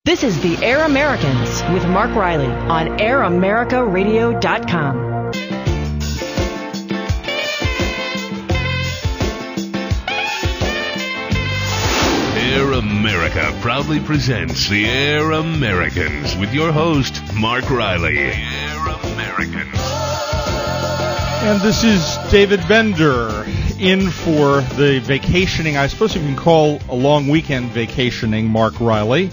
This is The Air Americans with Mark Riley on AirAmericaRadio.com. Air America proudly presents The Air Americans with your host, Mark Riley. Air Americans. And this is David Bender in for the vacationing, I suppose you can call a long weekend vacationing, Mark Riley.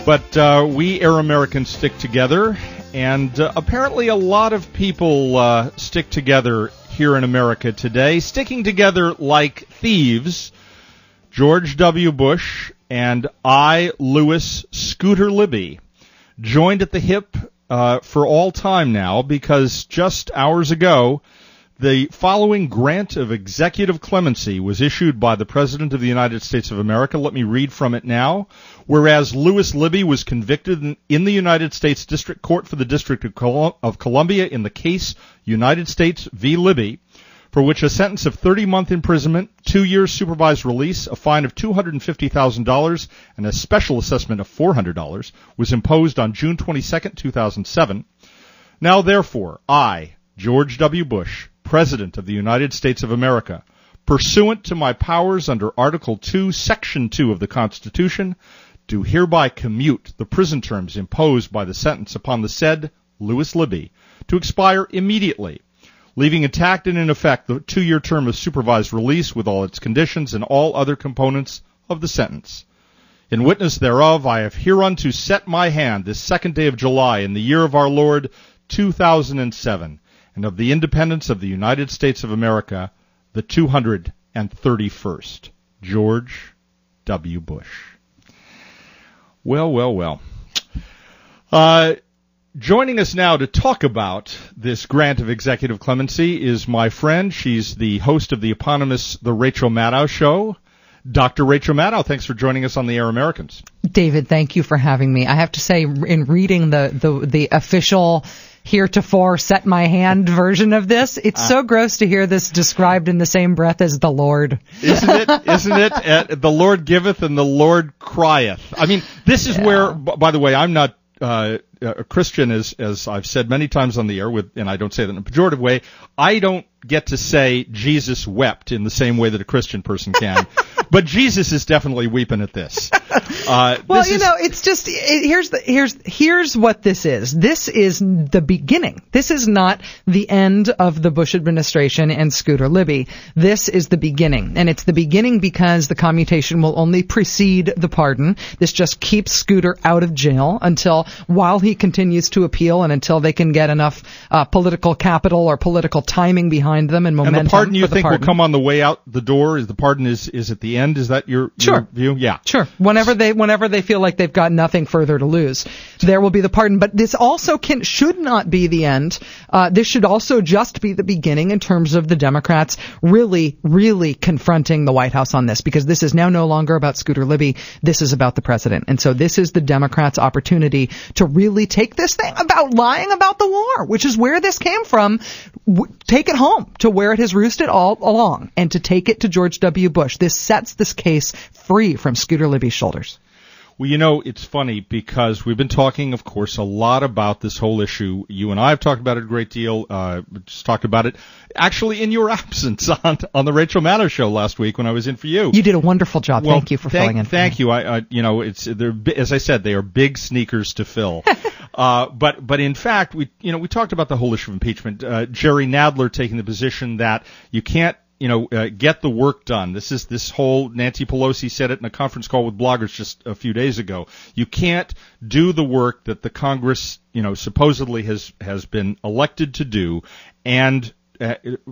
But we Air Americans stick together, and apparently a lot of people stick together here in America today, sticking together like thieves. George W. Bush and I, Lewis Scooter Libby, joined at the hip for all time now, because just hours ago, the following grant of executive clemency was issued by the President of the United States of America. Let me read from it now. Whereas Lewis Libby was convicted in the United States District Court for the District of Columbia in the case United States v. Libby, for which a sentence of 30-month imprisonment, 2 years supervised release, a fine of $250,000, and a special assessment of $400 was imposed on June 22, 2007. Now, therefore, I, George W. Bush, President of the United States of America, pursuant to my powers under Article 2, Section 2 of the Constitution, do hereby commute the prison terms imposed by the sentence upon the said Lewis Libby to expire immediately, leaving intact and in effect the 2-year term of supervised release with all its conditions and all other components of the sentence. In witness thereof, I have hereunto set my hand this 2nd day of July in the year of our Lord 2007, and of the independence of the United States of America, the 231st. George W. Bush. Well. Joining us now to talk about this grant of executive clemency is my friend. She's the host of the eponymous The Rachel Maddow Show. Dr. Rachel Maddow, thanks for joining us on the Air Americans. David, thank you for having me. I have to say, in reading the official heretofore set my hand version of this, it's so gross to hear this described in the same breath as the Lord. Isn't it? The Lord giveth and the Lord crieth. I mean, this is where, by the way, I'm not a Christian, as I've said many times on the air, and I don't say that in a pejorative way. I don't get to say Jesus wept in the same way that a Christian person can. But Jesus is definitely weeping at this. It's just here's what this is. This is the beginning. This is not the end of the Bush administration and Scooter Libby. This is the beginning, and it's the beginning because the commutation will only precede the pardon. This just keeps Scooter out of jail while he continues to appeal, and until they can get enough political capital or political timing behind them and momentum. And the pardon you think will come on the way out the door? Is the pardon is at the end? Is that your view? Yeah. Sure. Whenever they feel like they've got nothing further to lose, there will be the pardon. But this also should not be the end. This should also just be the beginning in terms of the Democrats really, really confronting the White House on this, because this is now no longer about Scooter Libby. This is about the president. And so this is the Democrats' opportunity to really take this thing about lying about the war, which is where this came from, take it home to where it has roosted all along, and to take it to George W. Bush. This sets this case free from Scooter Libby's shoulders. Well, it's funny because we've been talking, of course, a lot about this whole issue. You and I have talked about it a great deal. Just talked about it actually in your absence on the Rachel Maddow Show last week when I was in for you. You did a wonderful job. Thank you for filling in. Thank you. They're, as I said, they are big sneakers to fill. But in fact, we talked about the whole issue of impeachment. Jerry Nadler taking the position that you can't get the work done. This whole, Nancy Pelosi said it in a conference call with bloggers just a few days ago. You can't do the work that the Congress, supposedly has been elected to do and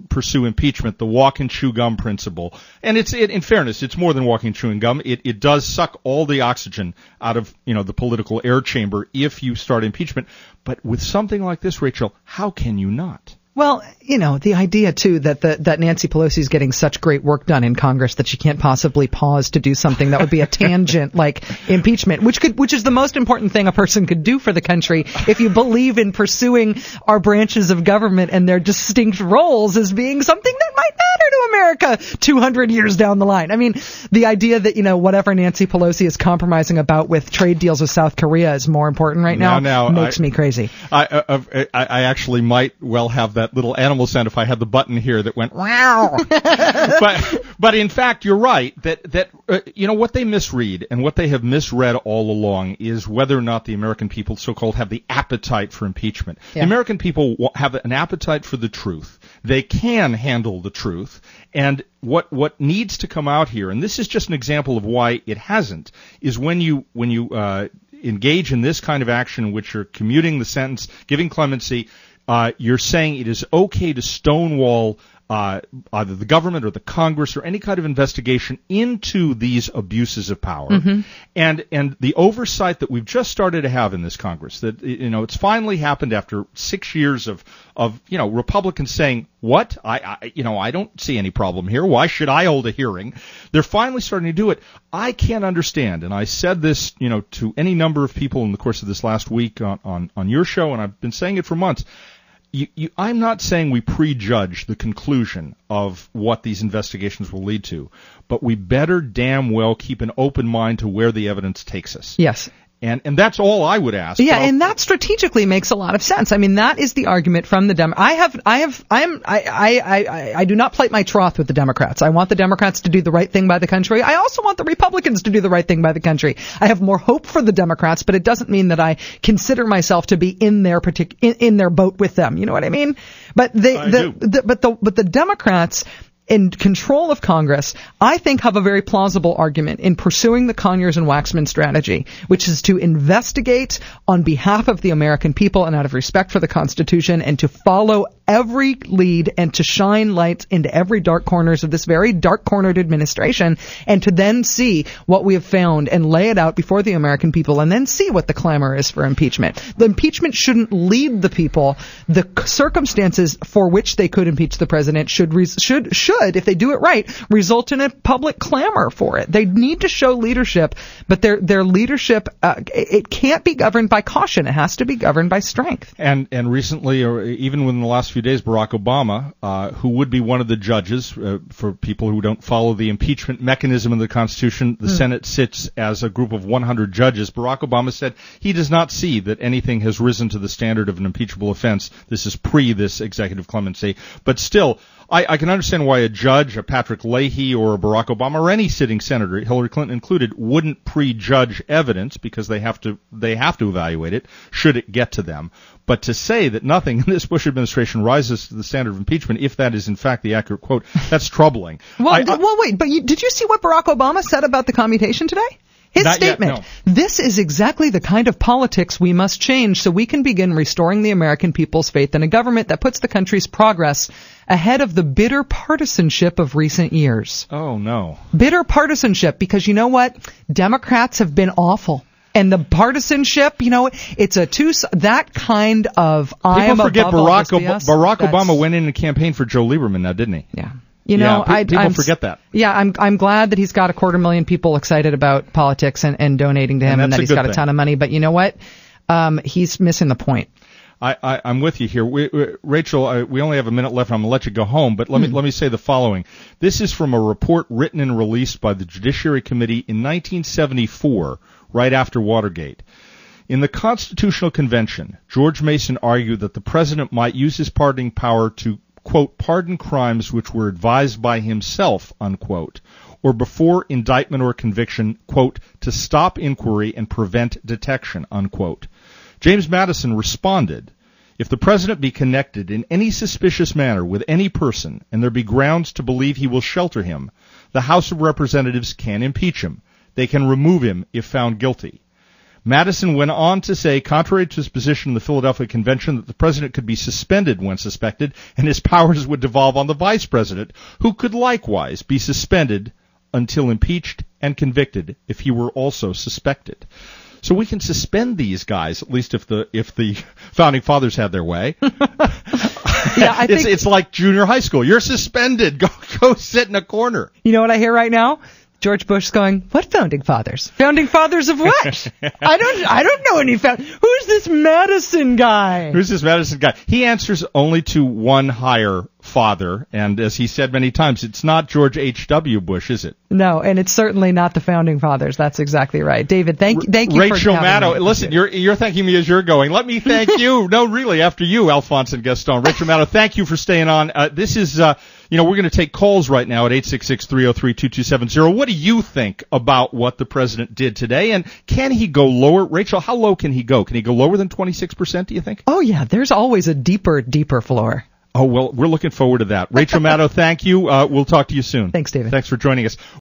pursue impeachment, the walk and chew gum principle. And in fairness, it's more than walking and chewing gum. It does suck all the oxygen out of, the political air chamber if you start impeachment. But with something like this, Rachel, how can you not? Well, the idea, too, that Nancy Pelosi is getting such great work done in Congress that she can't possibly pause to do something that would be a tangent like impeachment, which is the most important thing a person could do for the country if you believe in pursuing our branches of government and their distinct roles as being something that might matter to America 200 years down the line. I mean, the idea that, whatever Nancy Pelosi is compromising about with trade deals with South Korea is more important right now makes me crazy. I actually might well have that little animal sound if I had the button here that went wow. but in fact, you're right that what they misread and what they have misread all along is whether or not the American people, so-called, have the appetite for impeachment. Yeah. The American people have an appetite for the truth. They can handle the truth, and what needs to come out here, and this is just an example of why it hasn't, is when you engage in this kind of action in which you're commuting the sentence, giving clemency, you're saying it is okay to stonewall either the government or the Congress or any kind of investigation into these abuses of power. Mm-hmm. And the oversight that we've just started to have in this Congress, that, it's finally happened after 6 years of Republicans saying, what? I don't see any problem here. Why should I hold a hearing? They're finally starting to do it. I can't understand, and I said this, to any number of people in the course of this last week on your show, and I've been saying it for months. I'm not saying we prejudge the conclusion of what these investigations will lead to, but we better damn well keep an open mind to where the evidence takes us. Yes. And that's all I would ask. Yeah, and that strategically makes a lot of sense. I mean, that is the argument from the I do not plight my troth with the Democrats. I want the Democrats to do the right thing by the country. I also want the Republicans to do the right thing by the country. I have more hope for the Democrats, but it doesn't mean that I consider myself to be in their in their boat with them. You know what I mean? But the Democrats in control of Congress, I think, have a very plausible argument in pursuing the Conyers and Waxman strategy, which is to investigate on behalf of the American people and out of respect for the Constitution, and to follow every lead and to shine light into every dark corners of this very dark-cornered administration, and to then see what we have found and lay it out before the American people, and then see what the clamor is for impeachment. The impeachment shouldn't lead the people. The circumstances for which they could impeach the president should, if they do it right, result in a public clamor for it. They need to show leadership, but their leadership, it can't be governed by caution. It has to be governed by strength. And recently, or even within the last few days, Barack Obama, who would be one of the judges, for people who don't follow the impeachment mechanism of the Constitution, the Senate sits as a group of 100 judges. Barack Obama said he does not see that anything has risen to the standard of an impeachable offense. This is this executive clemency. But still, I can understand why a judge, a Patrick Leahy or a Barack Obama or any sitting senator, Hillary Clinton included, wouldn't prejudge evidence because they have to evaluate it should it get to them. But to say that nothing in this Bush administration rises to the standard of impeachment, if that is in fact the accurate quote, that's troubling. Well, wait, but did you see what Barack Obama said about the commutation today? His statement, yet, no. This is exactly the kind of politics we must change so we can begin restoring the American people's faith in a government that puts the country's progress ahead of the bitter partisanship of recent years. Oh, no. Bitter partisanship, because you know what? Democrats have been awful. And the partisanship, it's that kind of People forget Barack Obama went in and campaigned for Joe Lieberman now, didn't he? Yeah. People forget that. Yeah, I'm glad that he's got 250,000 people excited about politics and donating to him, and that he's got a ton of money. But you know what? He's missing the point. I'm with you here. Rachel, we only have a minute left. I'm going to let you go home, but let me say the following. This is from a report written and released by the Judiciary Committee in 1974, right after Watergate. In the Constitutional Convention, George Mason argued that the president might use his pardoning power to, quote, pardon crimes which were advised by himself, unquote, or before indictment or conviction, quote, to stop inquiry and prevent detection, unquote. James Madison responded, if the president be connected in any suspicious manner with any person, and there be grounds to believe he will shelter him, the House of Representatives can impeach him. They can remove him if found guilty. Madison went on to say, contrary to his position in the Philadelphia Convention, that the president could be suspended when suspected, and his powers would devolve on the vice president, who could likewise be suspended until impeached and convicted if he were also suspected. So we can suspend these guys, at least if the founding fathers had their way. Yeah, I think it's like junior high school. You're suspended. Go sit in a corner. You know what I hear right now? George Bush going, what founding fathers? Founding fathers of what? I don't know any who's Who's this Madison guy? Who's this Madison guy? He answers only to one higher father, and as he said many times, it's not George H.W. Bush, is it? No, and it's certainly not the founding fathers. That's exactly right. David, thank you Rachel for Maddow, having me. listen, you're thanking me as you're going. Let me thank you. No, really, after you, Alphonse and Gaston. Rachel Maddow, thank you for staying on. This is, we're going to take calls right now at 866-303-2270. What do you think about what the president did today, and can he go lower? Rachel, how low can he go? Can he go lower than 26%, do you think? Oh, yeah, there's always a deeper floor. Oh, well, we're looking forward to that. Rachel Maddow, thank you. We'll talk to you soon. Thanks, David. Thanks for joining us.